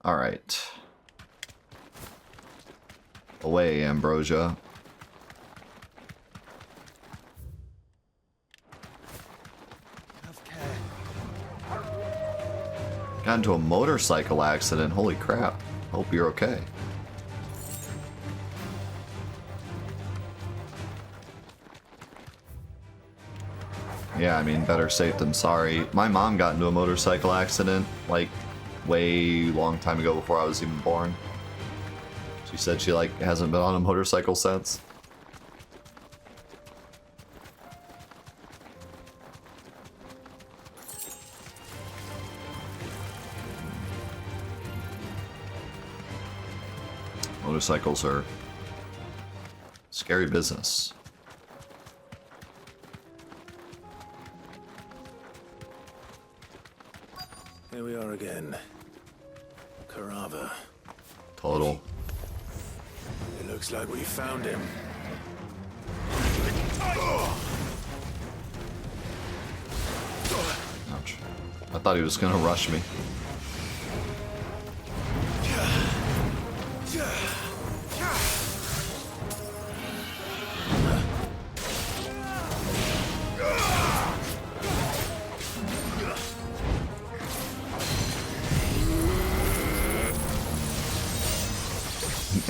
Alright. Away, Ambrosia. Got into a motorcycle accident. Holy crap. Hope you're okay. Yeah, I mean, better safe than sorry. My mom got into a motorcycle accident, like, way long time ago before I was even born. She said she, like, hasn't been on a motorcycle since. Motorcycles are scary business. Here we are again. Carava. Total. It looks like we found him. Ouch. I thought he was gonna rush me.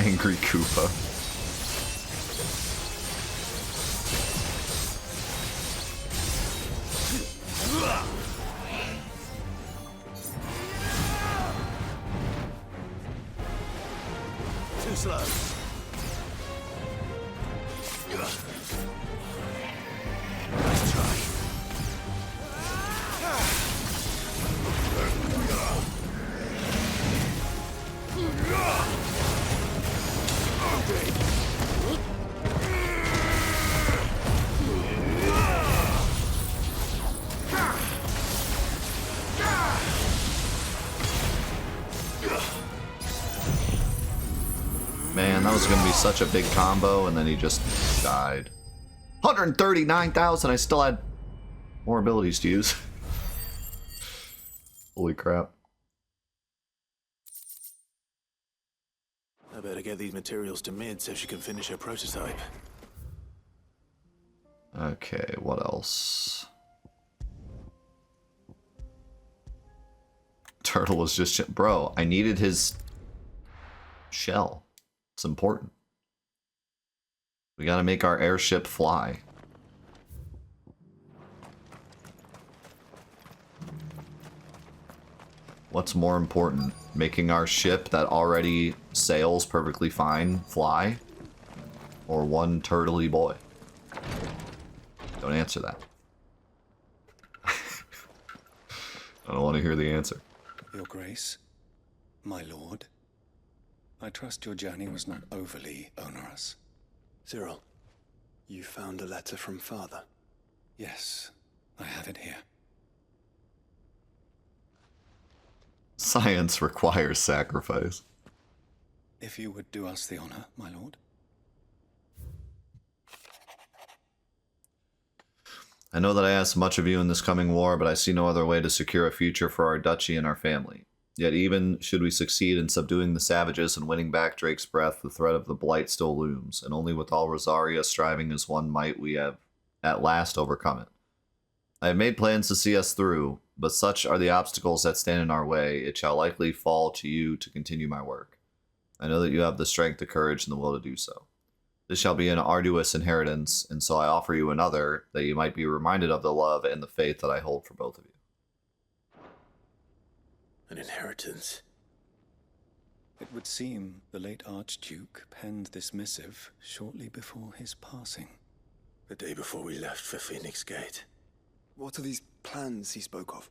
Angry Koopa. Too slow. Let's try. Man, that was gonna be such a big combo, and then he just died. 139,000! I still had more abilities to use. Holy crap. I better get these materials to Mid so she can finish her prototype. Okay, what else? Turtle was just... Bro, I needed his shell. It's important. We gotta make our airship fly. What's more important? Making our ship that already sails perfectly fine fly? Or one turtley boy? Don't answer that. I don't want to hear the answer. Your Grace, my lord, I trust your journey was not overly onerous. Cyril, you found a letter from Father. Yes, I have it here. Science requires sacrifice. If you would do us the honor, my lord. I know that I ask much of you in this coming war, but I see no other way to secure a future for our duchy and our family. Yet even should we succeed in subduing the savages and winning back Drake's breath, the threat of the Blight still looms, and only with all Rosaria striving as one might we have at last overcome it. I have made plans to see us through, but such are the obstacles that stand in our way, it shall likely fall to you to continue my work. I know that you have the strength, the courage, and the will to do so. This shall be an arduous inheritance, and so I offer you another, that you might be reminded of the love and the faith that I hold for both of you. An inheritance. It would seem the late Archduke penned this missive shortly before his passing. The day before we left for Phoenix Gate. What are these plans he spoke of?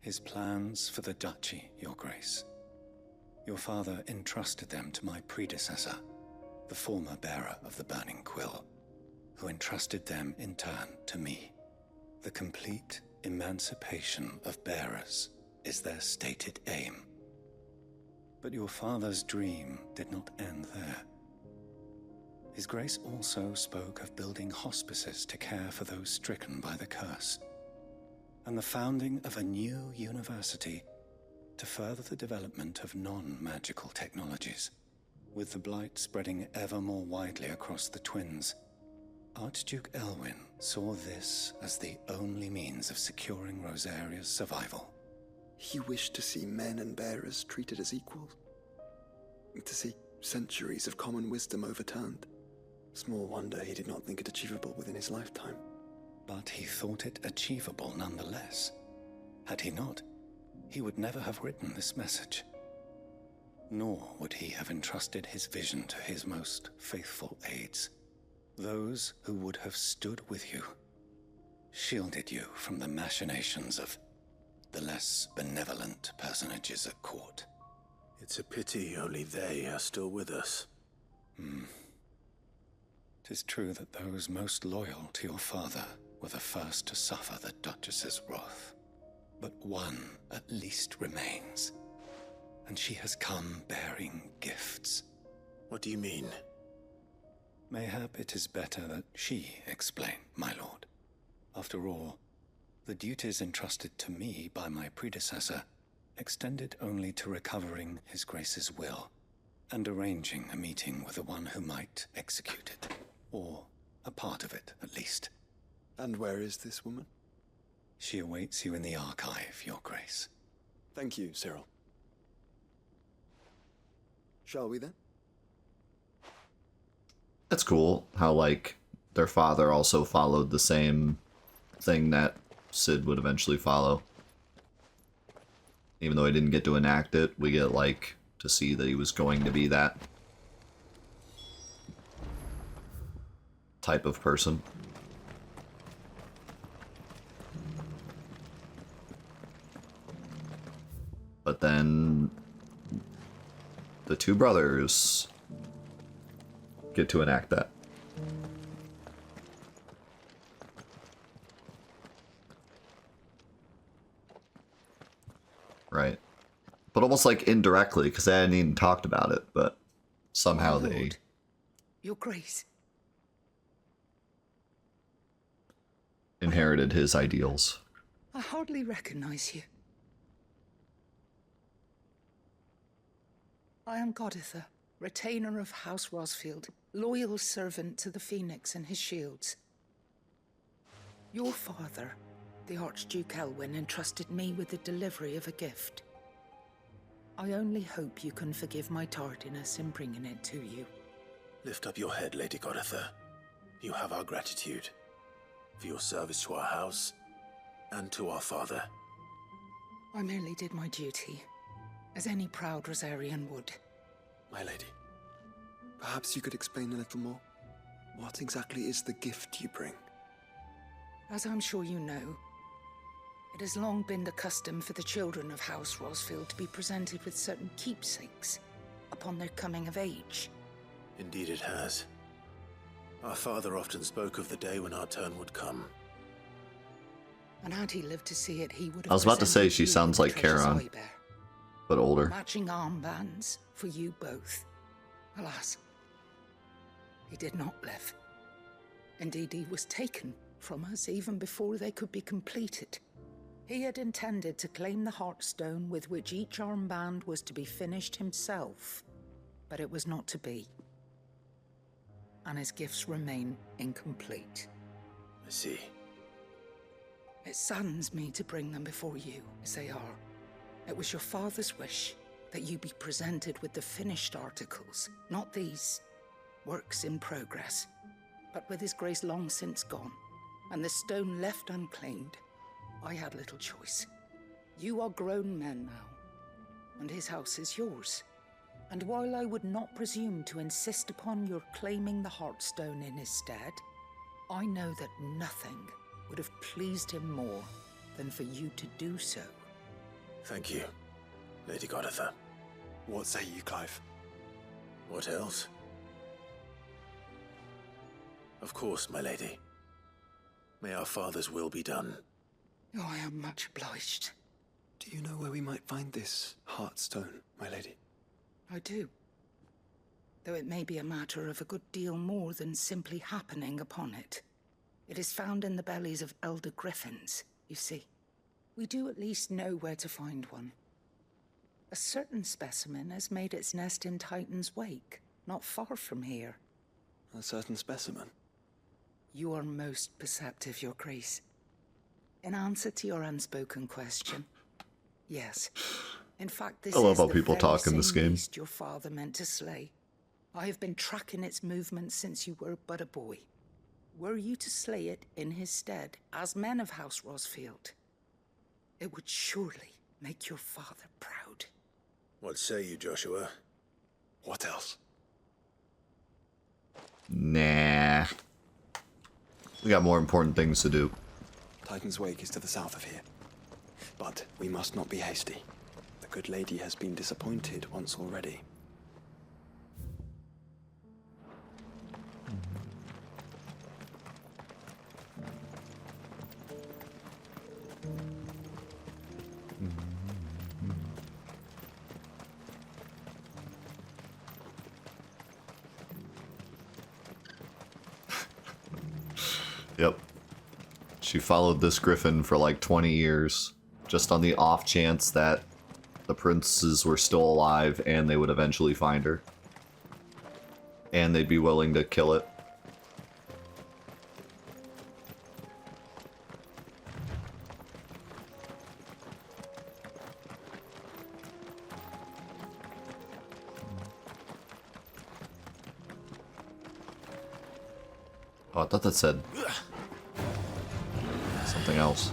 His plans for the duchy, your grace. Your father entrusted them to my predecessor, the former bearer of the Burning Quill, who entrusted them in turn to me. The complete emancipation of bearers is their stated aim. But your father's dream did not end there. His Grace also spoke of building hospices to care for those stricken by the curse, and the founding of a new university to further the development of non-magical technologies. With the blight spreading ever more widely across the twins, Archduke Elwyn saw this as the only means of securing Rosaria's survival. He wished to see men and bearers treated as equals. To see centuries of common wisdom overturned. Small wonder he did not think it achievable within his lifetime. But he thought it achievable nonetheless. Had he not, he would never have written this message. Nor would he have entrusted his vision to his most faithful aides, those who would have stood with you, shielded you from the machinations of the less benevolent personages at court. It's a pity only they are still with us. 'Tis true that those most loyal to your father were the first to suffer the Duchess's wrath. But one at least remains, and she has come bearing gifts. What do you mean? Mayhap it is better that she explain, my lord. After all, the duties entrusted to me by my predecessor extended only to recovering His Grace's will and arranging a meeting with the one who might execute it, or a part of it at least. And where is this woman? She awaits you in the archive, Your Grace. Thank you, Cyril. Shall we then? That's cool how, like, their father also followed the same thing that Sid would eventually follow. Even though he didn't get to enact it, we get, like, to see that he was going to be that type of person. But then the two brothers get to enact that. Right. But almost like indirectly, because they hadn't even talked about it, but somehow My they... lord, Your Grace. inherited his ideals. I hardly recognize you. I am Goditha, retainer of House Rosfield, loyal servant to the Phoenix and his shields. Your father, the Archduke Elwyn, entrusted me with the delivery of a gift. I only hope you can forgive my tardiness in bringing it to you. Lift up your head, Lady Goditha. You have our gratitude for your service to our house and to our father. I merely did my duty, as any proud Rosarian would. My lady, perhaps you could explain a little more? What exactly is the gift you bring? As I'm sure you know, it has long been the custom for the children of House Rosfield to be presented with certain keepsakes upon their coming of age. Indeed it has. Our father often spoke of the day when our turn would come. And had he lived to see it, he would have I was about to say presented she you sounds with like the treasures Charon. I bear. But older. Matching armbands for you both. Alas, he did not live. Indeed, he was taken from us even before they could be completed. He had intended to claim the Heartstone with which each armband was to be finished himself, but it was not to be. And his gifts remain incomplete. I see. It saddens me to bring them before you, as they are. It was your father's wish that you be presented with the finished articles, not these works in progress. But with his grace long since gone, and the stone left unclaimed, I had little choice. You are grown men now, and his house is yours. And while I would not presume to insist upon your claiming the Heartstone in his stead, I know that nothing would have pleased him more than for you to do so. Thank you, Lady Goditha. What say you, Clive? What else? Of course, my lady. May our father's will be done. Oh, I am much obliged. Do you know where we might find this Heartstone, my lady? I do. Though it may be a matter of a good deal more than simply happening upon it. It is found in the bellies of elder griffins, you see. We do at least know where to find one. A certain specimen has made its nest in Titan's Wake, not far from here. A certain specimen. You are most perceptive, Your Grace. In answer to your unspoken question, yes. In fact, this I love is how the people very talk in same this game. beast your father meant to slay. I have been tracking its movements since you were but a boy. Were you to slay it in his stead, as men of House Rosfield, it would surely make your father proud. What say you, Joshua? What else? Nah. We got more important things to do. Titan's Wake is to the south of here. But we must not be hasty. The good lady has been disappointed once already. Yep. She followed this griffin for like 20 years, just on the off chance that the princes were still alive and they would eventually find her. And they'd be willing to kill it. Oh, I thought that said something else.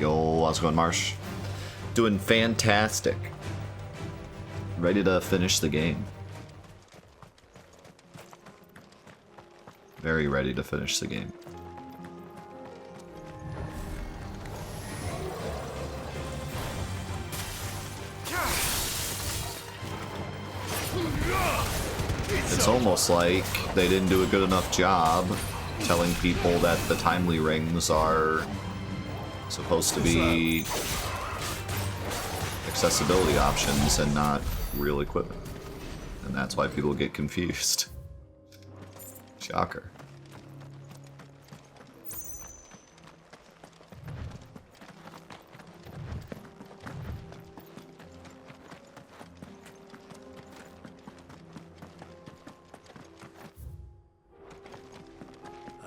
Yo, how's it going, Marsh? Doing fantastic. Ready to finish the game. Very ready to finish the game. It's almost like they didn't do a good enough job telling people that the timely rings are supposed to be accessibility options and not real equipment. And that's why people get confused. Shocker.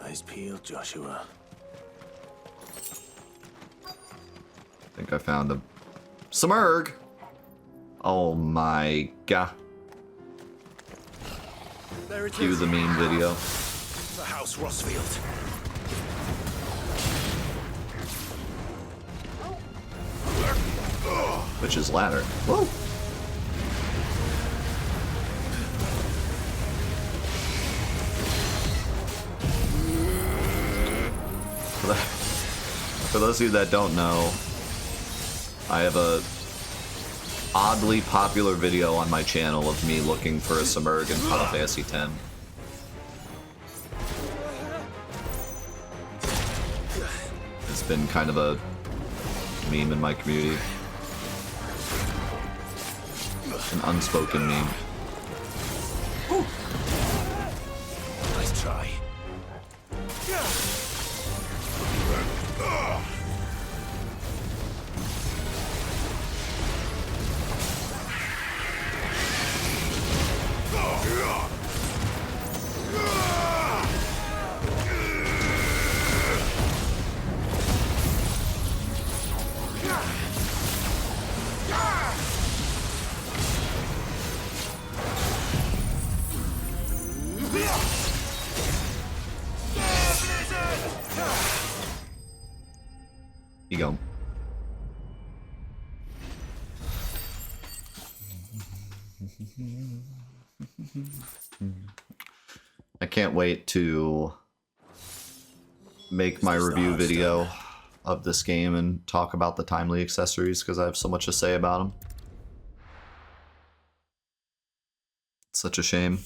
Eyes peeled, Joshua. I think I found a Smurg. Oh my god. There it Cue is. the meme video. The House Rosfield. Witch's ladder. Whoa. For those of you that don't know, I have a oddly popular video on my channel of me looking for a Smurg in Final Fantasy X. It's been kind of a meme in my community. An unspoken meme. Nice try. You go. I can't wait to make my review video of this game and talk about the timely accessories because I have so much to say about them. It's such a shame.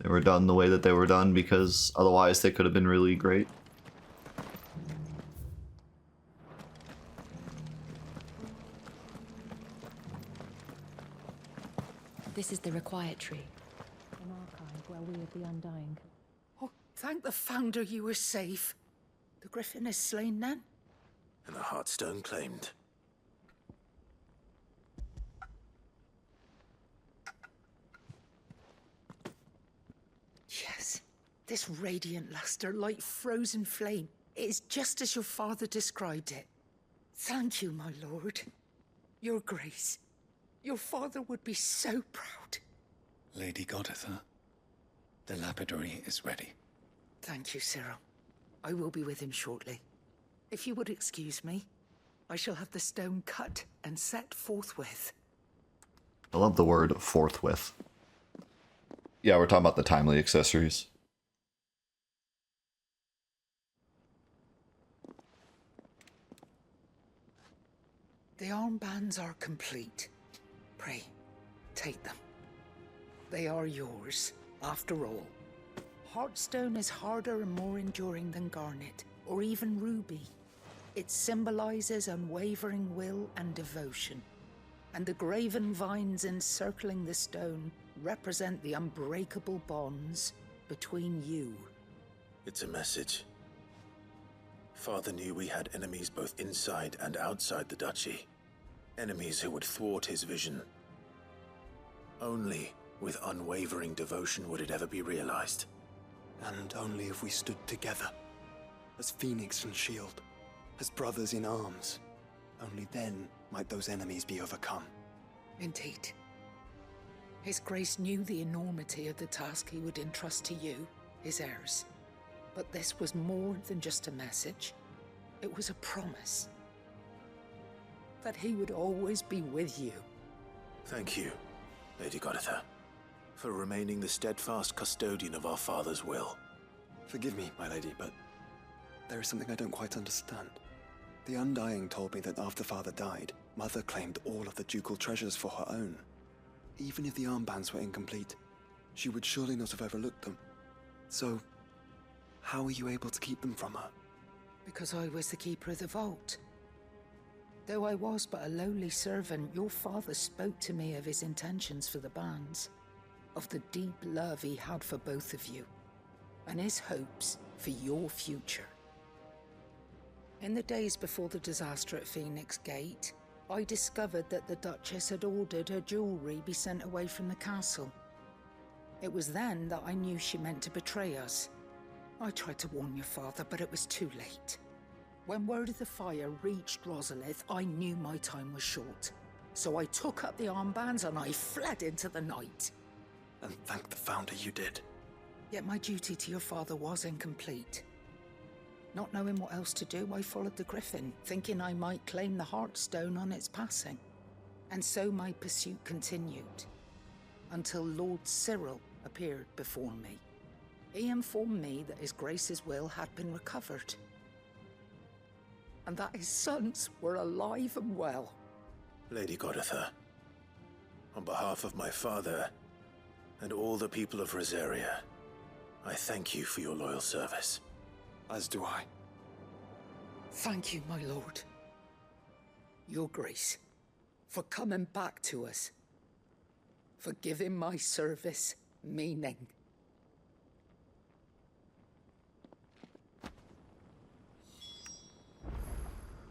They were done the way that they were done because otherwise they could have been really great. This is the Required Tree, an archive where we of the Undying. Oh, thank the Founder you were safe. The Griffin is slain then? and the Heartstone claimed. Yes, this radiant luster like frozen flame. It is just as your father described it. Thank you, my lord. Your grace. Your father would be so proud. Lady Goditha, the lapidary is ready. Thank you, Cyril. I will be with him shortly. If you would excuse me, I shall have the stone cut and set forthwith. I love the word forthwith. Yeah, we're talking about the timely accessories. The armbands are complete. Pray, take them. They are yours, after all. Heartstone is harder and more enduring than garnet, or even ruby. It symbolizes unwavering will and devotion. And the graven vines encircling the stone represent the unbreakable bonds between you. It's a message. Father knew we had enemies both inside and outside the duchy. Enemies who would thwart his vision. Only with unwavering devotion would it ever be realized. And only if we stood together, as Phoenix and Shield, as brothers in arms. Only then might those enemies be overcome. Indeed. His Grace knew the enormity of the task he would entrust to you, his heirs. But this was more than just a message. It was a promise. That he would always be with you. Thank you, Lady Goditha, for remaining the steadfast custodian of our father's will. Forgive me, my lady, but there is something I don't quite understand. The Undying told me that after Father died, Mother claimed all of the ducal treasures for her own. Even if the armbands were incomplete, she would surely not have overlooked them. So, how were you able to keep them from her? Because I was the keeper of the vault. Though I was but a lowly servant, your father spoke to me of his intentions for the bands, of the deep love he had for both of you, and his hopes for your future. In the days before the disaster at Phoenix Gate, I discovered that the Duchess had ordered her jewelry be sent away from the castle. It was then that I knew she meant to betray us. I tried to warn your father, but it was too late. When word of the fire reached Rosalith, I knew my time was short. So I took up the armbands and I fled into the night. And thank the Founder you did. Yet my duty to your father was incomplete. Not knowing what else to do, I followed the Griffin, thinking I might claim the Heartstone on its passing. And so my pursuit continued, until Lord Cyril appeared before me. He informed me that his Grace's will had been recovered, and that his sons were alive and well. Lady Goditha, on behalf of my father and all the people of Rosaria, I thank you for your loyal service. As do I. Thank you, my lord. Your Grace, for coming back to us, for giving my service meaning.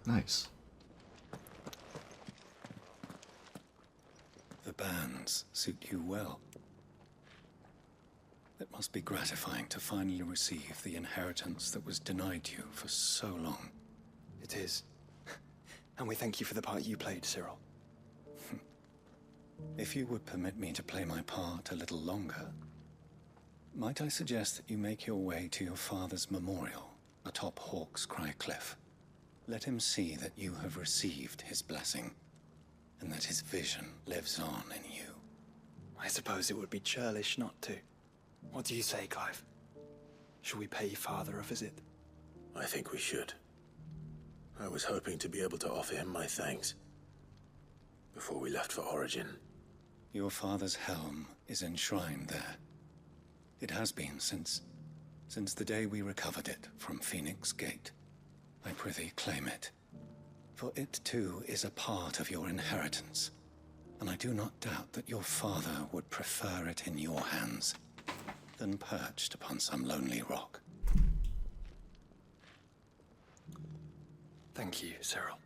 Nice. The bands suit you well. It must be gratifying to finally receive the inheritance that was denied you for so long. It is. And we thank you for the part you played, Cyril. If you would permit me to play my part a little longer, might I suggest that you make your way to your father's memorial atop Hawk's Cry Cliff? Let him see that you have received his blessing, and that his vision lives on in you. I suppose it would be churlish not to. What do you say, Clive? Should we pay Father a visit? I think we should. I was hoping to be able to offer him my thanks before we left for Origin. Your father's helm is enshrined there. It has been since the day we recovered it from Phoenix Gate. I prithee claim it, for it too is a part of your inheritance, and I do not doubt that your father would prefer it in your hands than perched upon some lonely rock. Thank you, Cyril.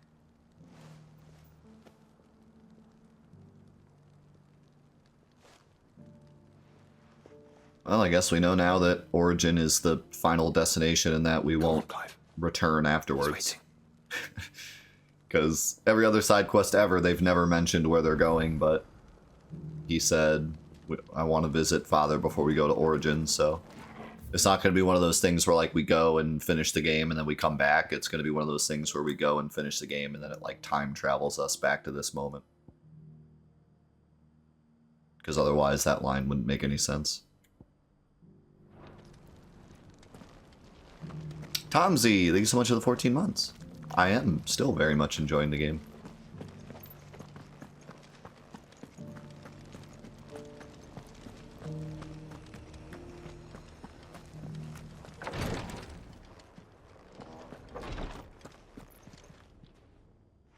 Well, I guess we know now that Origin is the final destination and that we Come on, won't Clive. return He's afterwards. waiting. Because every other side quest ever, they've never mentioned where they're going, but he said, I want to visit Father before we go to Origin, so it's not going to be one of those things where, like, we go and finish the game and then we come back. It's going to be one of those things where we go and finish the game and then it, like, time travels us back to this moment. Because otherwise that line wouldn't make any sense. Tomsy, thank you so much for the 14 months. I am still very much enjoying the game.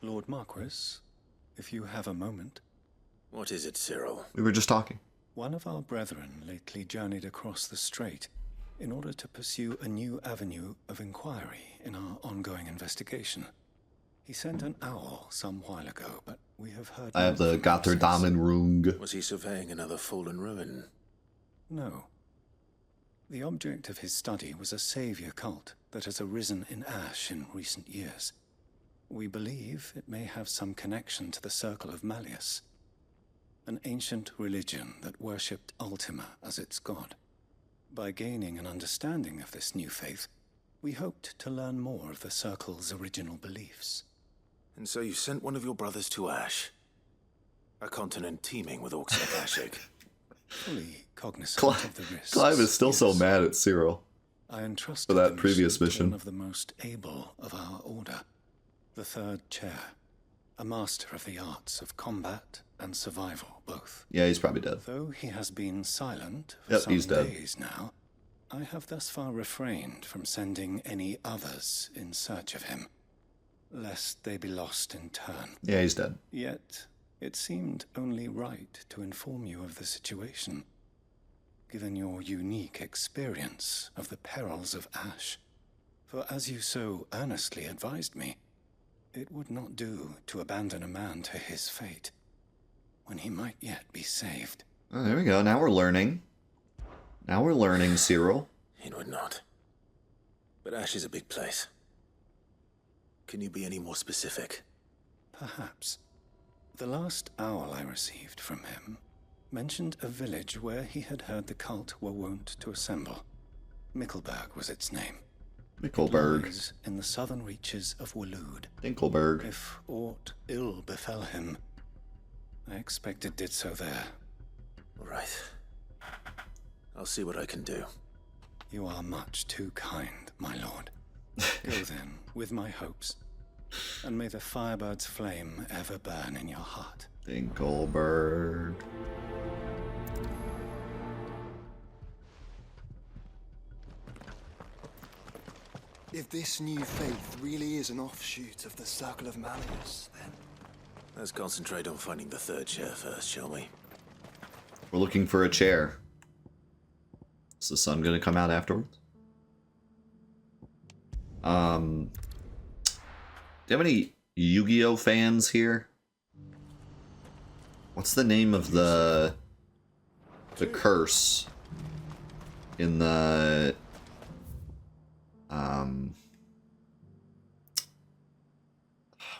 Lord Marquis, if you have a moment. What is it, Cyril? We were just talking. One of our brethren lately journeyed across the strait in order to pursue a new avenue of inquiry in our ongoing investigation. He sent an owl some while ago, but we have heard... I have more the from him since. Götterdamenrung. Was he surveying another fallen ruin? No. The object of his study was a savior cult that has arisen in Ash in recent years. We believe it may have some connection to the Circle of Malleus, an ancient religion that worshipped Ultima as its god. By gaining an understanding of this new faith, we hoped to learn more of the Circle's original beliefs. And so you sent one of your brothers to Ash? A continent teeming with orcs like Ashig. Fully cognizant of the risks. Clive is still so yes. mad at Cyril. I entrusted for that the previous to mission. one of the most able of our order, the third chair, a master of the arts of combat and survival both. Yeah, he's probably dead. Though he has been silent for Yep, some he's dead. days now, I have thus far refrained from sending any others in search of him, lest they be lost in turn. Yeah, he's dead. Yet, it seemed only right to inform you of the situation, given your unique experience of the perils of Ash. For as you so earnestly advised me, it would not do to abandon a man to his fate, when he might yet be saved. Oh, there we go. Now we're learning. Now we're learning, Cyril. It would not. But Ash is a big place. Can you be any more specific? Perhaps. The last owl I received from him mentioned a village where he had heard the cult were wont to assemble. Mickleburg was its name. It Mickleburg. lies in the southern reaches of Waloed. Dinkelberg. If aught ill befell him, I expect it did so there. Right. I'll see what I can do. You are much too kind, my lord. Go then, with my hopes, and may the firebird's flame ever burn in your heart. Dinkelberg. If this new faith really is an offshoot of the Circle of Malleus, then... Let's concentrate on finding the third chair first, shall we? We're looking for a chair. Is the sun gonna come out afterwards? Do you have any Yu-Gi-Oh fans here? What's the name of the curse in the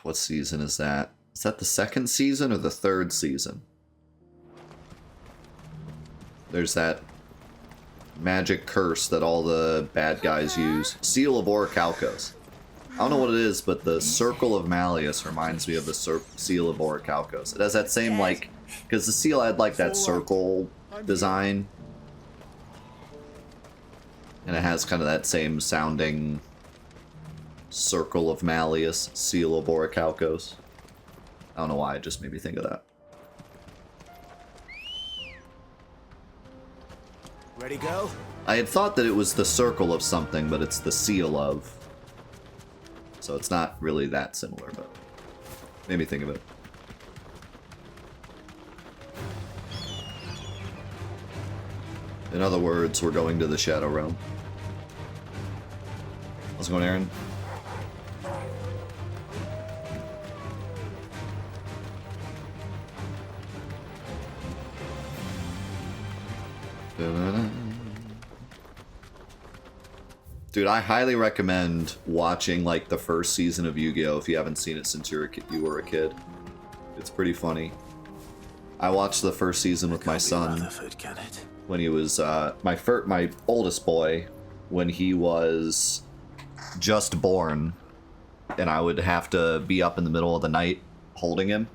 what season is that? Is that the second season or the third season? There's that magic curse that all the bad guys use. Seal of Orichalcos. I don't know what it is, but the Circle of Malleus reminds me of the Seal of Orichalcos. It has that same, like... Because the seal had, like, that circle design. And it has kind of that same sounding... Circle of Malleus, Seal of Orichalcos. I don't know why, it just made me think of that. Ready, go? I had thought that it was the circle of something, but it's the seal of. So it's not really that similar, but made me think of it. In other words, we're going to the Shadow Realm. How's it going, Aaron? Dude, I highly recommend watching like the first season of Yu-Gi-Oh! If you haven't seen it since you were a kid. It's pretty funny. I watched the first season with my son when he was my oldest boy when he was just born, and I would have to be up in the middle of the night holding him.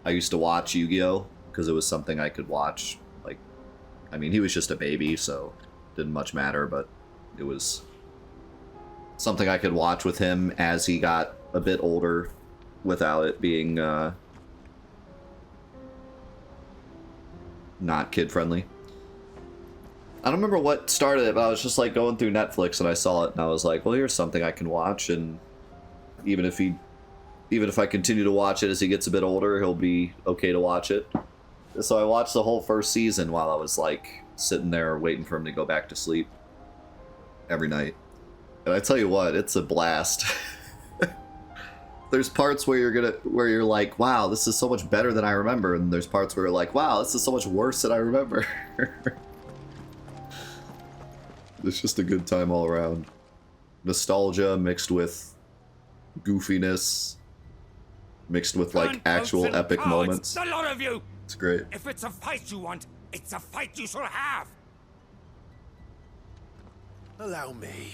I used to watch Yu-Gi-Oh! Because it was something I could watch. Like, I mean, he was just a baby, so it didn't much matter, but it was something I could watch with him as he got a bit older without it being not kid-friendly. I don't remember what started it, but I was just like going through Netflix and I saw it and I was like, well, here's something I can watch, and even if I continue to watch it as he gets a bit older, he'll be okay to watch it. So I watched the whole first season while I was like sitting there waiting for him to go back to sleep every night. And I tell you what, it's a blast. There's parts where you're like, wow, this is so much better than I remember, and there's parts where you're like, wow, this is so much worse than I remember. It's just a good time all around. Nostalgia mixed with goofiness, mixed with like actual epic moments. The lot of you! It's great. If it's a fight you want, it's a fight you shall have. Allow me.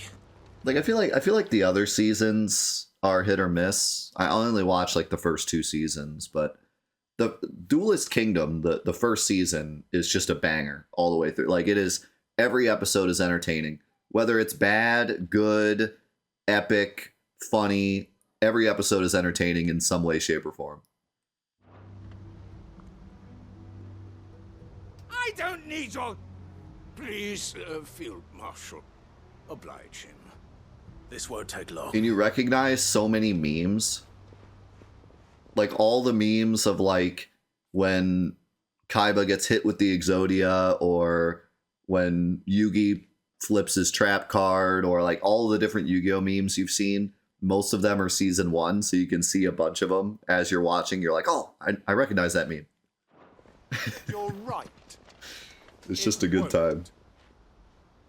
Like I feel like the other seasons are hit or miss. I only watched like the first 2 seasons, but the Duelist Kingdom, the first season is just a banger all the way through. Like it is, every episode is entertaining. Whether it's bad, good, epic, funny, every episode is entertaining in some way, shape, or form. I don't need your... Please, Field Marshal, oblige him. This won't take long. Can you recognize so many memes? Like all the memes of like when Kaiba gets hit with the Exodia, or when Yugi flips his trap card, or like all the different Yu-Gi-Oh memes you've seen. Most of them are season 1, so you can see a bunch of them as you're watching. You're like, oh, I recognize that meme. You're right. It's just a good time.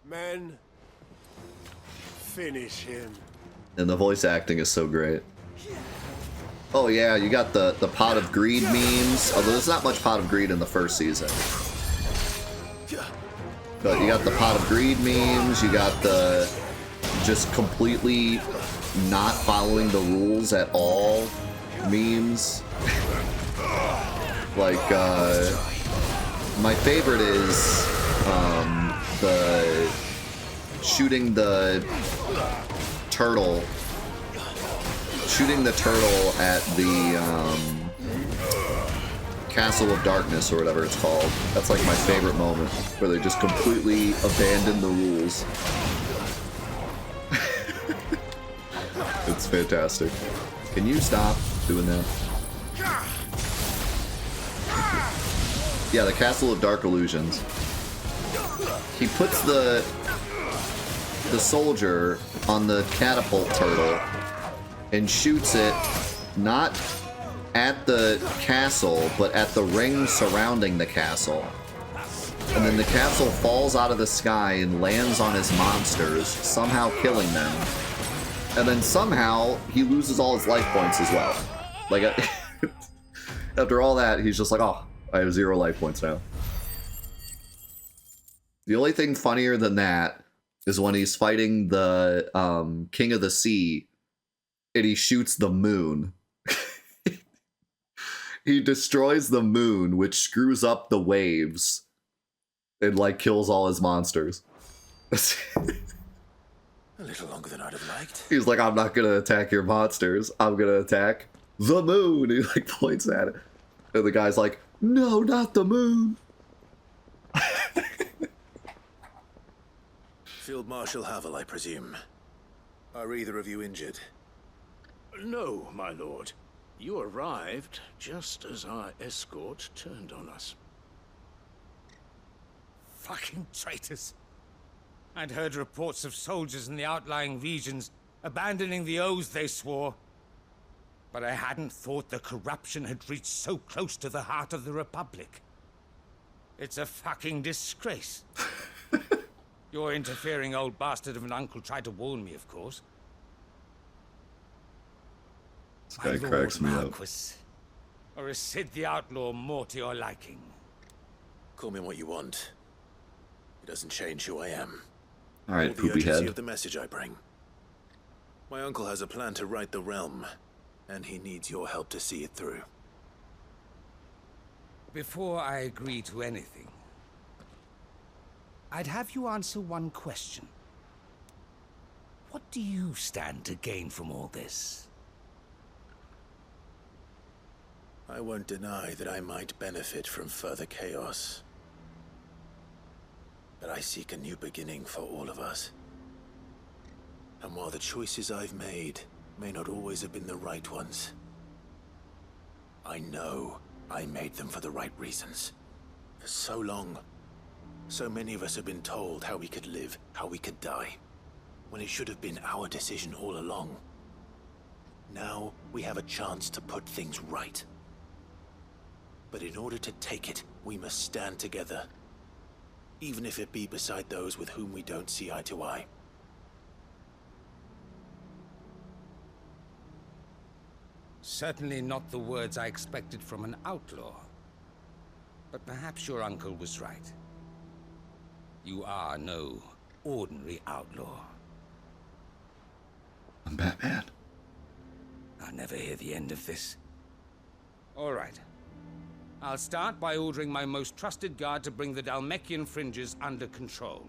Men, finish him. And the voice acting is so great. Oh yeah, you got the Pot of Greed memes, although there's not much Pot of Greed in the first season. But you got the Pot of Greed memes, you got the just completely not following the rules at all memes. Like, my favorite is the shooting the turtle at the Castle of Darkness, or whatever it's called. That's like my favorite moment, where they just completely abandon the rules. It's fantastic. Can you stop doing that? Yeah, the Castle of Dark Illusions. He puts the soldier on the catapult turtle and shoots it not at the castle, but at the ring surrounding the castle. And then the castle falls out of the sky and lands on his monsters, somehow killing them. And then somehow he loses all his life points as well. Like, after all that, he's just like, oh, I have 0 life points now. The only thing funnier than that is when he's fighting the King of the Sea and he shoots the moon. He destroys the moon, which screws up the waves and like kills all his monsters. A little longer than I'd have liked. He's like, I'm not gonna attack your monsters. I'm gonna attack the moon. He like points at it. And the guy's like, no, not the moon. Field Marshal Havel, I presume. Are either of you injured? No, my lord. You arrived just as our escort turned on us. Fucking traitors. I'd heard reports of soldiers in the outlying regions abandoning the oaths they swore. But I hadn't thought the corruption had reached so close to the heart of the Republic. It's a fucking disgrace. Your interfering old bastard of an uncle tried to warn me, of course. This guy cracks me up. Marquis. Or is Sid the Outlaw more to your liking? Call me what you want. It doesn't change who I am. Alright, Or the poopy urgency head. of the message I bring. My uncle has a plan to right the realm, and he needs your help to see it through. Before I agree to anything, I'd have you answer one question. What do you stand to gain from all this? I won't deny that I might benefit from further chaos. But I seek a new beginning for all of us. And while the choices I've made may not always have been the right ones, I know I made them for the right reasons. For so long, so many of us have been told how we could live, how we could die, when it should have been our decision all along. Now we have a chance to put things right. But in order to take it, we must stand together. Even if it be beside those with whom we don't see eye to eye. Certainly not the words I expected from an outlaw. But perhaps your uncle was right. You are no ordinary outlaw. I'm Batman. I'll never hear the end of this. All right. I'll start by ordering my most trusted guard to bring the Dalmekian fringes under control.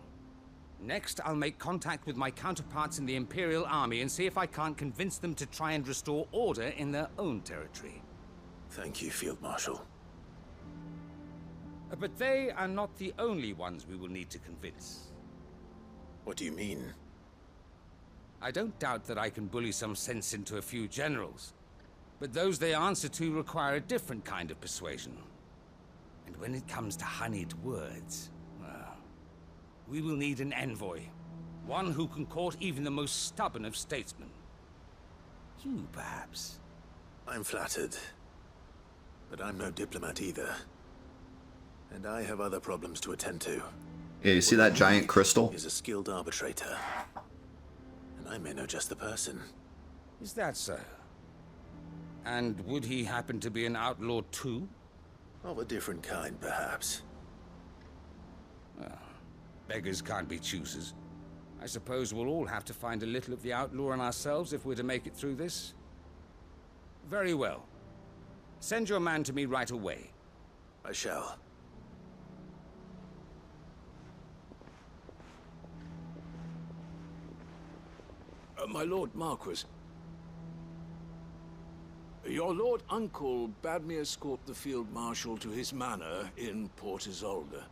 Next, I'll make contact with my counterparts in the Imperial Army and see if I can't convince them to try and restore order in their own territory. Thank you, Field Marshal. But they are not the only ones we will need to convince. What do you mean? I don't doubt that I can bully some sense into a few generals. But those they answer to require a different kind of persuasion. And when it comes to honeyed words, well, we will need an envoy. One who can court even the most stubborn of statesmen. You, perhaps. I'm flattered. But I'm no diplomat either. And I have other problems to attend to. Yeah, you see that giant crystal? Is a skilled arbitrator. And I may know just the person. Is that so? And would he happen to be an outlaw too? Of a different kind, perhaps. Well, beggars can't be choosers. I suppose we'll all have to find a little of the outlaw in ourselves if we're to make it through this. Very well. Send your man to me right away. I shall. My Lord Marquis. Your Lord Uncle bade me escort the Field Marshal to his manor in Port Isolde.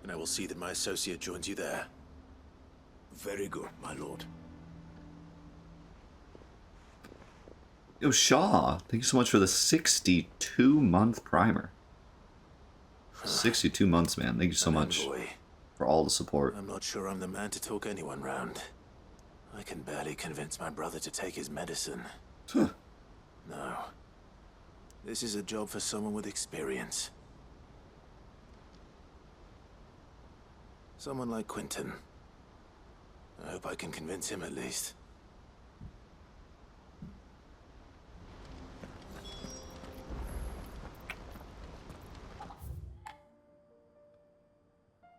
And I will see that my associate joins you there. Very good, my lord. Yo, Shaw, thank you so much for the 62-month primer. 62 months, man. Thank you so much Envoy. for all the support. I'm not sure I'm the man to talk anyone round. I can barely convince my brother to take his medicine. Huh. No. This is a job for someone with experience. Someone like Quentin. I hope I can convince him at least.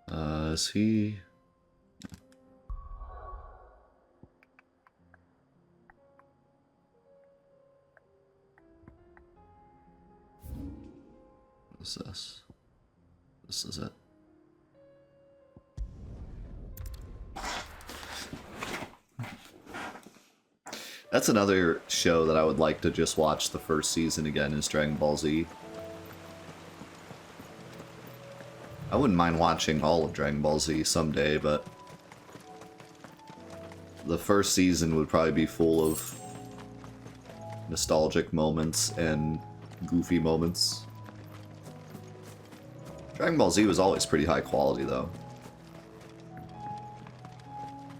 Is he... What is this? This is it. That's another show that I would like to just watch the first season again, is Dragon Ball Z. I wouldn't mind watching all of Dragon Ball Z someday, but the first season would probably be full of nostalgic moments and goofy moments. Dragon Ball Z was always pretty high quality, though.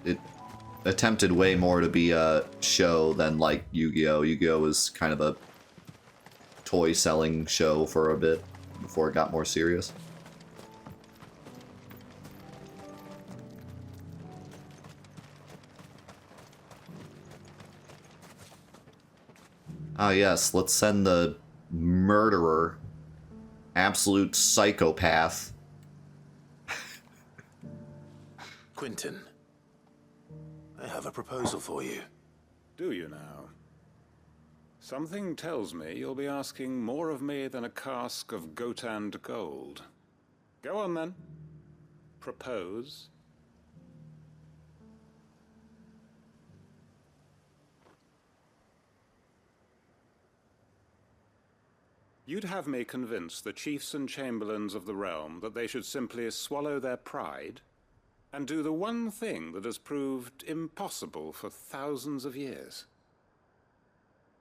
It attempted way more to be a show than, like, Yu-Gi-Oh! Yu-Gi-Oh! Was kind of a toy-selling show for a bit before it got more serious. Ah, yes, let's send the murderer, absolute psychopath. Quentin, I have a proposal for you. Do you now? Something tells me you'll be asking more of me than a cask of Gotand gold. Go on then. Propose. You'd have me convince the chiefs and chamberlains of the realm that they should simply swallow their pride and do the one thing that has proved impossible for thousands of years.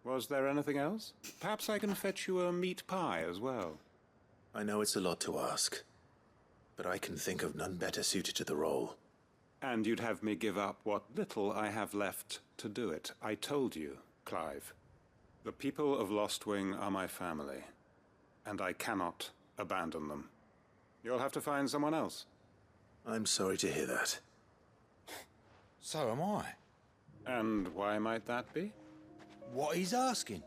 Was there anything else? Perhaps I can fetch you a meat pie as well. I know it's a lot to ask, but I can think of none better suited to the role. And you'd have me give up what little I have left to do it. I told you, Clive. The people of Lostwing are my family, and I cannot abandon them. You'll have to find someone else. I'm sorry to hear that. So am I. And why might that be? What he's asking.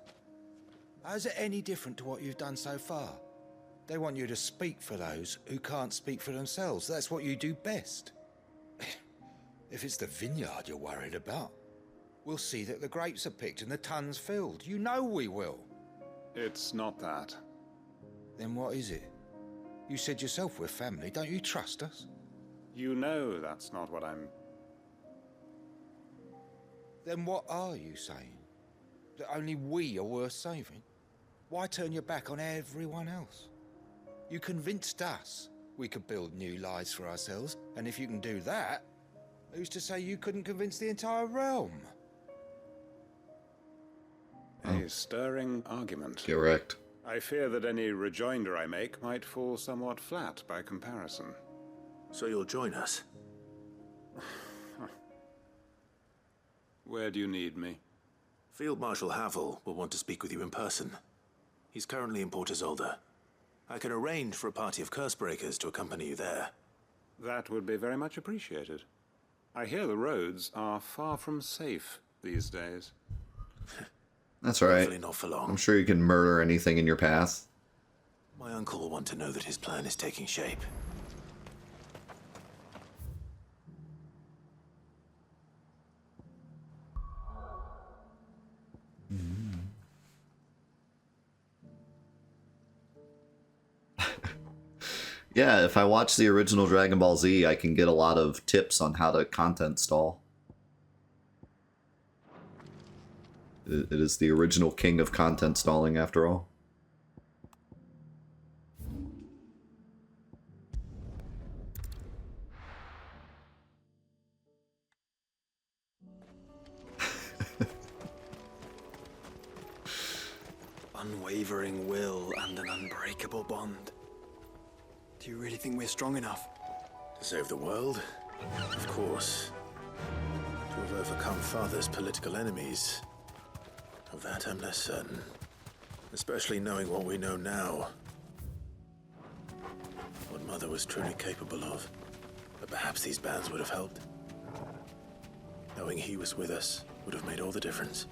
How's it any different to what you've done so far? They want you to speak for those who can't speak for themselves. That's what you do best. If it's the vineyard you're worried about, we'll see that the grapes are picked and the tons filled. You know we will. It's not that. Then what is it? You said yourself we're family. Don't you trust us? You know that's not what I'm... Then what are you saying? That only we are worth saving? Why turn your back on everyone else? You convinced us we could build new lives for ourselves, and if you can do that, who's to say you couldn't convince the entire realm? A stirring argument. Correct. I fear that any rejoinder I make might fall somewhat flat by comparison. So you'll join us? Where do you need me? Field Marshal Havel will want to speak with you in person. He's currently in Port Isolde. I can arrange for a party of Cursebreakers to accompany you there. That would be very much appreciated. I hear the roads are far from safe these days. That's all right. Hopefully not for long. I'm sure you can murder anything in your path. My uncle will want to know that his plan is taking shape. Yeah, if I watch the original Dragon Ball Z, I can get a lot of tips on how to content stall. It is the original king of content stalling, after all. Unwavering will and an unbreakable bond. Do you really think we're strong enough? To save the world? Of course. To have overcome Father's political enemies? Of that I'm less certain. Especially knowing what we know now. What Mother was truly capable of. But perhaps these bands would have helped. Knowing he was with us would have made all the difference.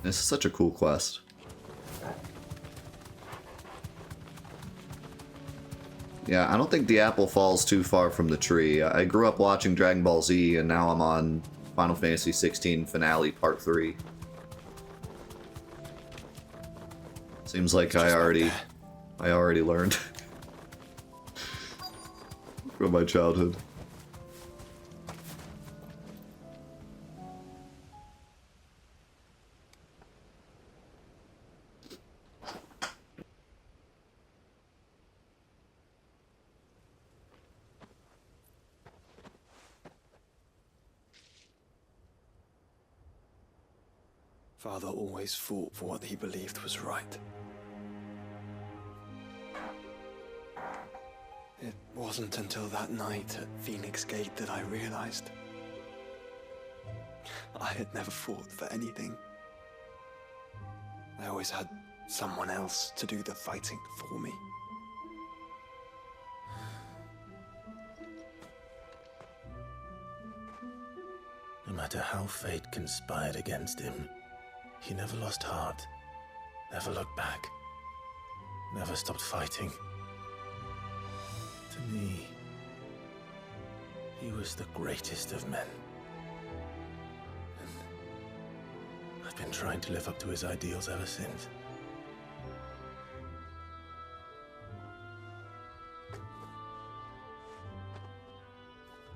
This is such a cool quest. Yeah, I don't think the apple falls too far from the tree. I grew up watching Dragon Ball Z, and now I'm on Final Fantasy XVI Finale Part 3. Seems like I already learned from my childhood. Father always fought for what he believed was right. It wasn't until that night at Phoenix Gate that I realized I had never fought for anything. I always had someone else to do the fighting for me. No matter how fate conspired against him, He never lost heart, never looked back, never stopped fighting. To me, he was the greatest of men. And I've been trying to live up to his ideals ever since.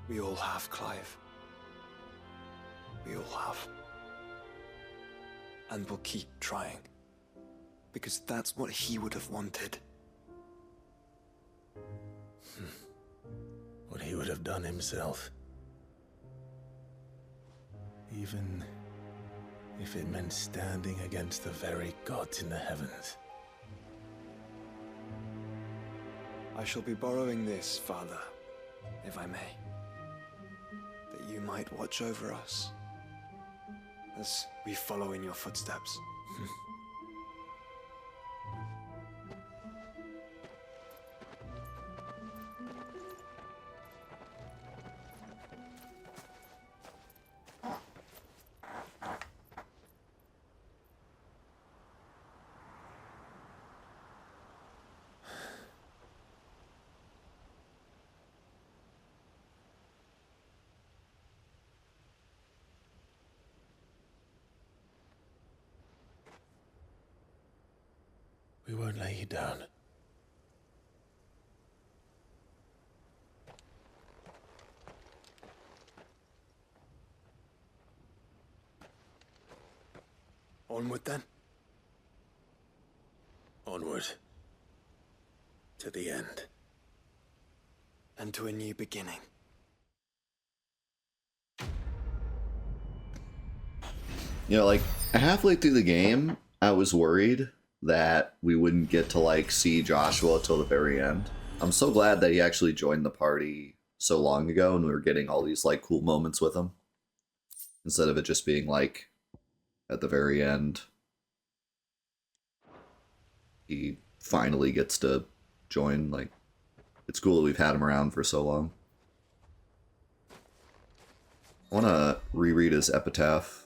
We all have, Clive. We all have. And we'll keep trying. Because that's what he would have wanted. What he would have done himself. Even if it meant standing against the very gods in the heavens. I shall be borrowing this, Father, if I may. That you might watch over us as we follow in your footsteps. We won't lay you down. Onward then. Onward. To the end. And to a new beginning. You know, like, halfway through the game, I was worried that we wouldn't get to, like, see Joshua till the very end. I'm so glad that he actually joined the party so long ago and we were getting all these, like, cool moments with him. Instead of it just being, like, at the very end, he finally gets to join. Like, it's cool that we've had him around for so long. I want to reread his epitaph.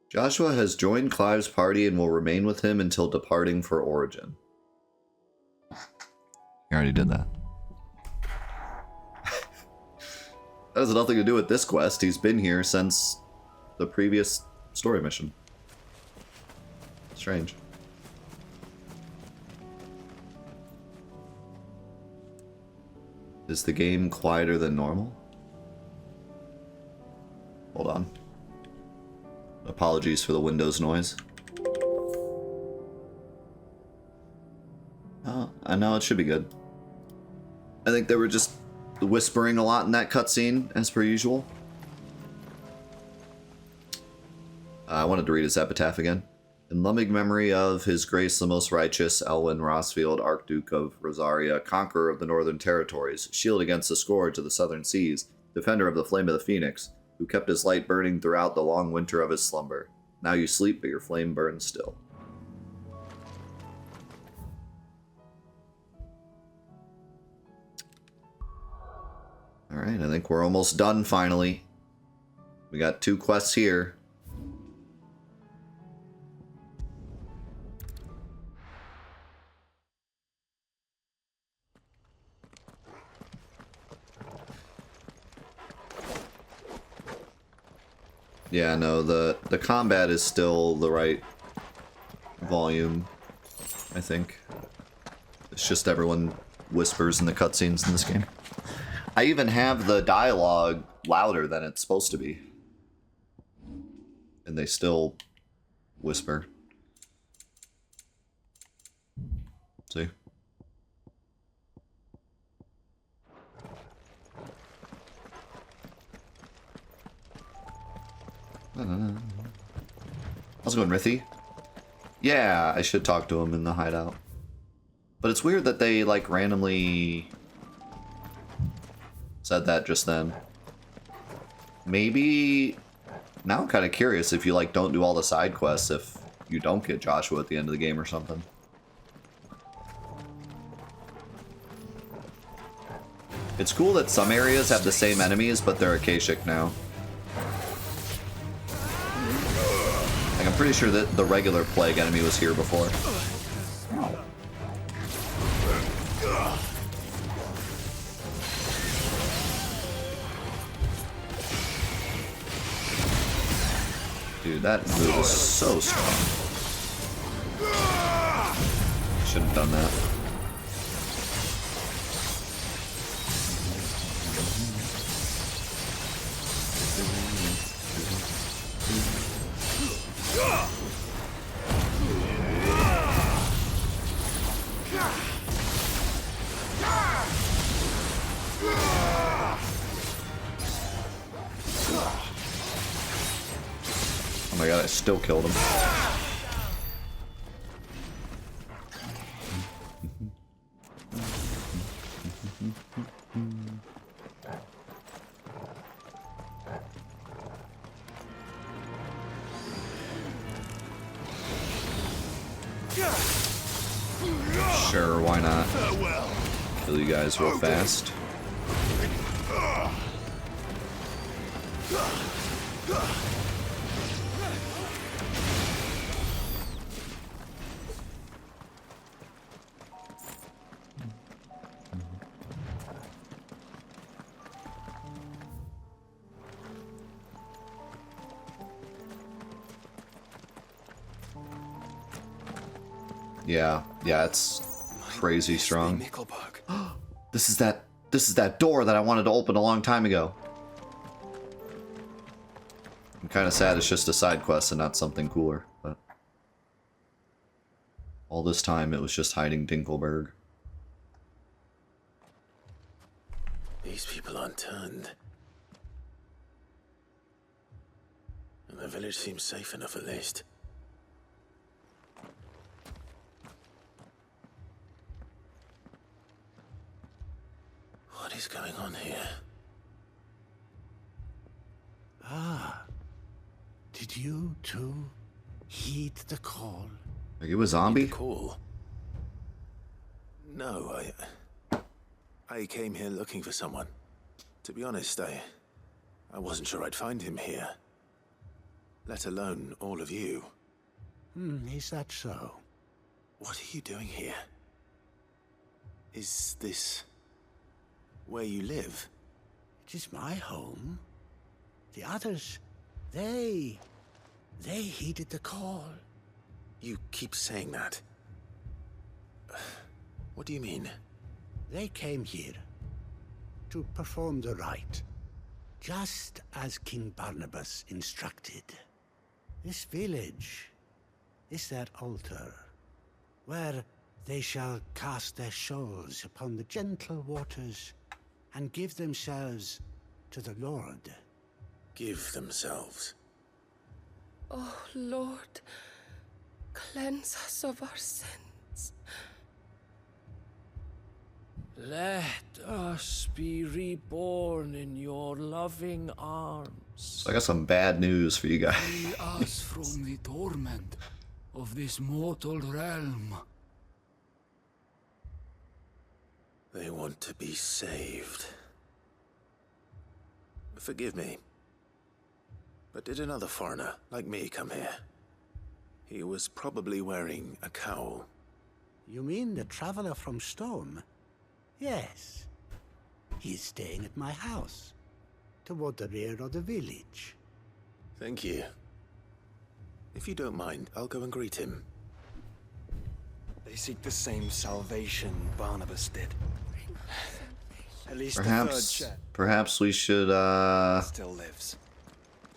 Joshua has joined Clive's party and will remain with him until departing for Origin. You already did that. That has nothing to do with this quest. He's been here since the previous story mission. Strange. Is the game quieter than normal? Hold on. Apologies for the Windows noise. Oh, I know it should be good. I think they were just whispering a lot in that cutscene, as per usual. I wanted to read his epitaph again. In loving memory of His Grace the Most Righteous, Elwyn Rossfield, Archduke of Rosaria, conqueror of the Northern Territories, shield against the scourge of the Southern Seas, defender of the flame of the Phoenix, who kept his light burning throughout the long winter of his slumber. Now you sleep, but your flame burns still. Alright, I think we're almost done finally. We got 2 quests here. Yeah, no, the combat is still the right volume, I think. It's just everyone whispers in the cutscenes in this game. I even have the dialogue louder than it's supposed to be. And they still whisper. See? How's it going, Rithy? Yeah, I should talk to him in the hideout. But it's weird that they, like, randomly said that just then. Maybe... Now I'm kind of curious if you, like, don't do all the side quests, if you don't get Joshua at the end of the game or something. It's cool that some areas have the same enemies, but they're Akashic now. I'm pretty sure that the regular plague enemy was here before. Dude, that move is so strong. Shouldn't have done that. Oh my god, I still killed him. Sure, why not? Kill you guys real fast. Yeah, it's crazy strong. This is that door that I wanted to open a long time ago. I'm kind of sad it's just a side quest and not something cooler, but all this time it was just hiding Dinkelberg. These people aren't turned. And the village seems safe enough at least. What is going on here? Ah. Did you too heed the call? Are you a zombie? Call? No, I came here looking for someone. To be honest, I wasn't sure I'd find him here. Let alone all of you. Is that so? What are you doing here? Is this where you live? It is my home. The others, they heeded the call. You keep saying that. What do you mean? They came here to perform the rite, just as King Barnabas instructed. This village is their altar, where they shall cast their shoals upon the gentle waters and give themselves to the Lord. Give themselves? Oh, Lord, cleanse us of our sins. Let us be reborn in your loving arms. So I got some bad news for you guys. Free us from the torment of this mortal realm. They want to be saved. Forgive me. But did another foreigner, like me, come here? He was probably wearing a cowl. You mean the traveler from Storm? Yes. He's staying at my house, toward the rear of the village. Thank you. If you don't mind, I'll go and greet him. They seek the same salvation Barnabas did. At least Perhaps we should still lives.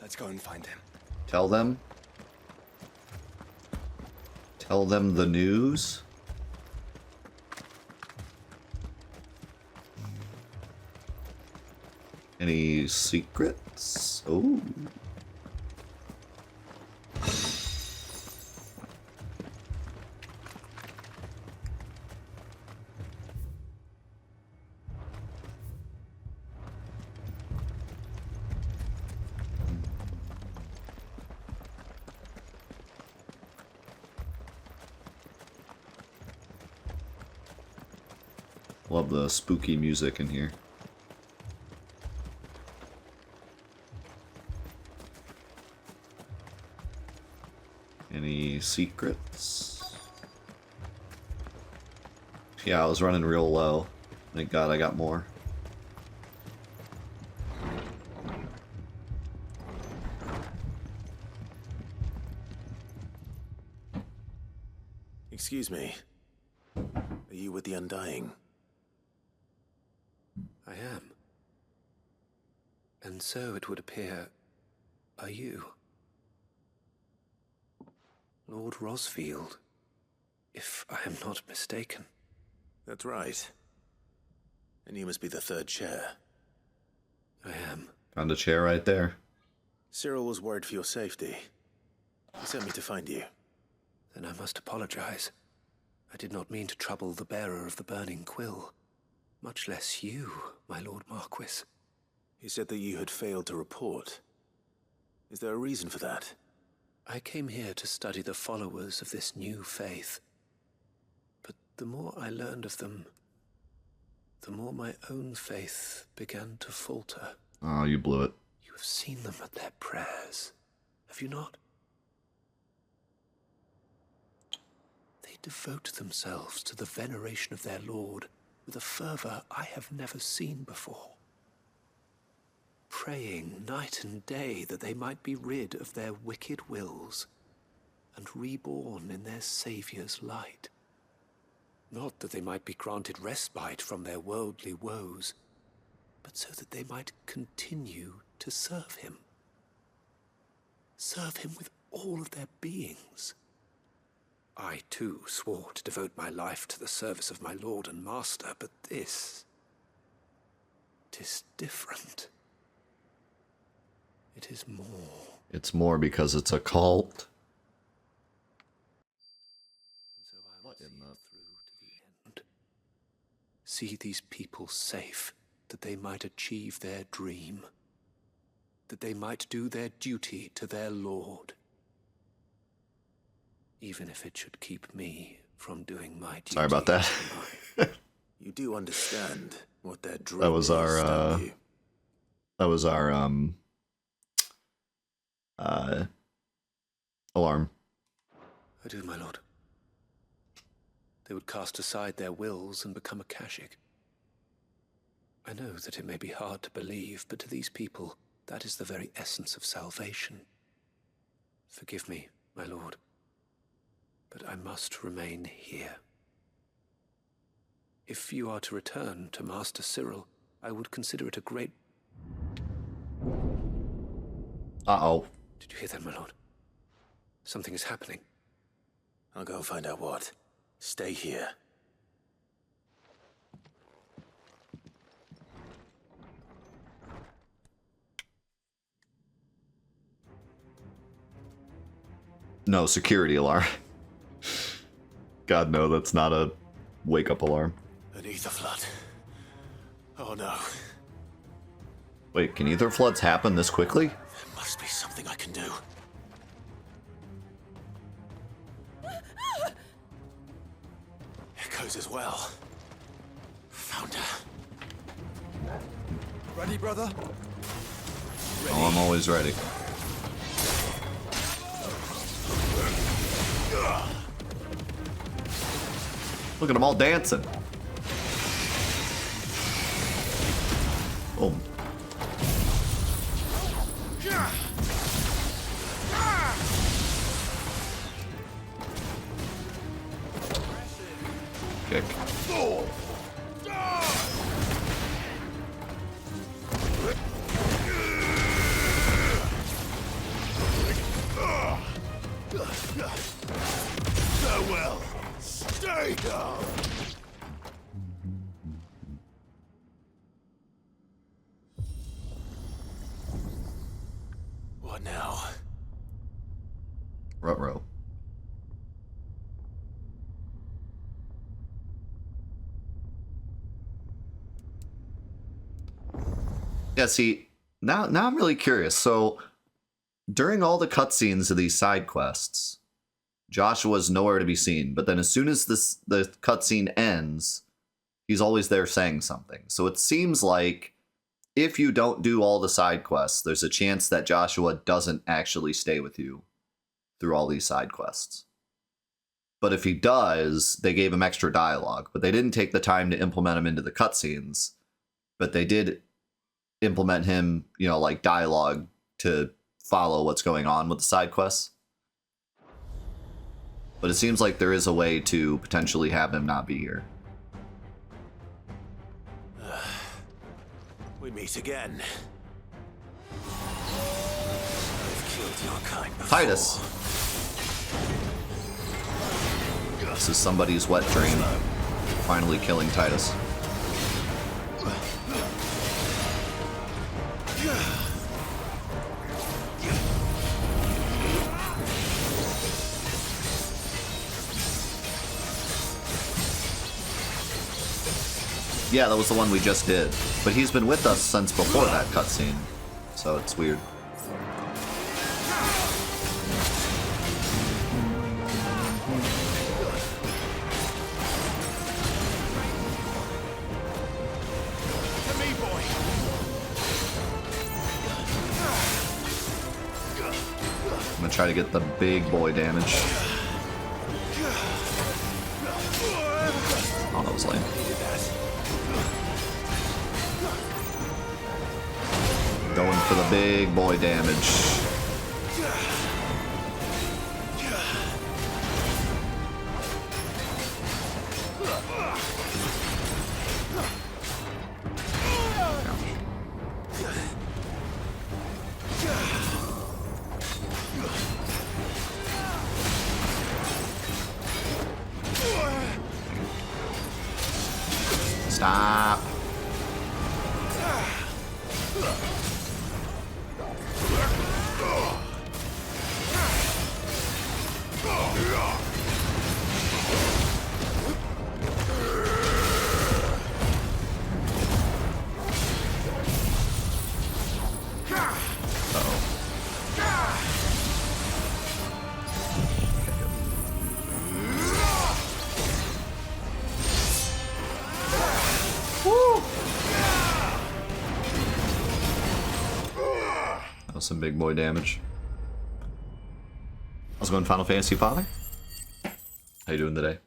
Let's go and find him. Tell them the news. Any secrets? Oh. Love the spooky music in here. Any secrets? Yeah, I was running real low. Thank God I got more. Excuse me. Are you with the Undying? I am. And so it would appear, are you? Lord Rosfield, if I am not mistaken. That's right. And you must be the third chair. I am. Found a chair right there. Cyril was worried for your safety. He sent me to find you. Then I must apologize. I did not mean to trouble the bearer of the burning quill. Much less you, my Lord Marquis. He said that you had failed to report. Is there a reason for that? I came here to study the followers of this new faith. But the more I learned of them, the more my own faith began to falter. Oh, you blew it. You have seen them at their prayers, have you not? They devote themselves to the veneration of their Lord with a fervor I have never seen before. Praying night and day that they might be rid of their wicked wills and reborn in their Saviour's light. Not that they might be granted respite from their worldly woes, but so that they might continue to serve him. Serve him with all of their beings. I, too, swore to devote my life to the service of my Lord and Master, but this... 'tis different. It is more. It's more because it's a cult. So I will see it through to the end. See these people safe, that they might achieve their dream. That they might do their duty to their Lord. Even if it should keep me from doing my duty. Sorry about that. You do understand what their dream That was our, is, don't you? that was our, alarm. I do, my lord. They would cast aside their wills and become a Kashik. I know that it may be hard to believe, but to these people, that is the very essence of salvation. Forgive me, my lord, but I must remain here. If you are to return to Master Cyril, I would consider it a great... Uh-oh. Did you hear that, my lord? Something is happening. I'll go and find out what. Stay here. No, security alarm. God, no, that's not a wake-up alarm. An ether flood. Oh no. Wait, can ether floods happen this quickly? There must be something I can do. Echoes as well. Found her. Ready, brother? Oh, I'm always ready. Look at them all dancing. Boom. Kick. Farewell. Stay down. What now? Ruh-roh. Yeah, see, now I'm really curious. So, during all the cutscenes of these side quests, Joshua's nowhere to be seen. But then as soon as the cutscene ends, he's always there saying something. So it seems like if you don't do all the side quests, there's a chance that Joshua doesn't actually stay with you. through all these side quests. But if he does, they gave him extra dialogue, but they didn't take the time to implement him into the cutscenes. But they did implement him, you know, like dialogue to follow what's going on with the side quests. But it seems like there is a way to potentially have him not be here. We meet again. I've killed your kind before. Titus. This is somebody's wet dream. Finally killing Titus. Yeah, that was the one we just did. But he's been with us since before that cutscene. So it's weird. I'm gonna try to get the big boy damage. Oh, that was lame. Going for the big boy damage. Stop. Some big boy damage. How's it going, Final Fantasy Father? How you doing today?